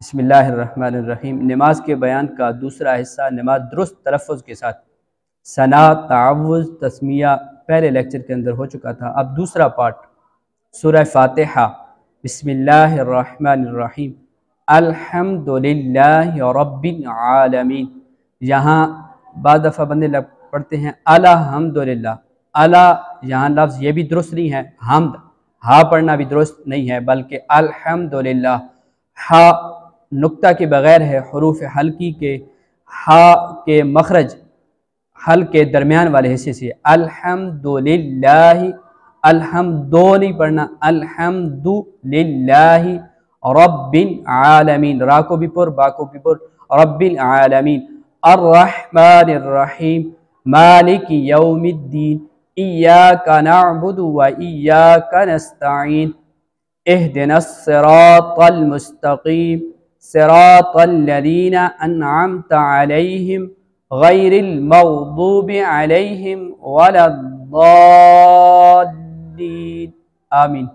بسم اللہ الرحمن الرحیم۔ نماز کے بیان کا دوسرا حصہ، نماز درست تلفظ کے ساتھ ثنا، تعوذ، تسمیہ پہلے لیکچر کے اندر ہو چکا تھا۔ اب دوسرا پارٹ سورہ فاتحہ۔ بسم اللہ الرحمن الرحیم، الحمدللہ رب العالمین۔ یہاں بعض دفعہ بندے پڑھتے ہیں الحمدللہ، یہاں لفظ یہ بھی درست نہیں ہے، حمد ہا پڑھنا بھی درست نہیں ہے، بلکہ الحمدللہ ہا نقطہ کے بغیر ہے، حروف حلقی کے ہا کے مخرج حل کے درمیان والے حصے سے الحمدللہ، الحمدو نہیں پڑھنا، الحمدللہ رب العالمین، را کو بھی پر با کو بھی پر، رب العالمین، الرحمن الرحیم، مالک یوم الدین، ایاک نعبد و ایاک نستعین، اہدنا الصراط المستقیم، صراط الذین انعمت علیہم غیر المغضوب علیہم ولا الضالین، آمین۔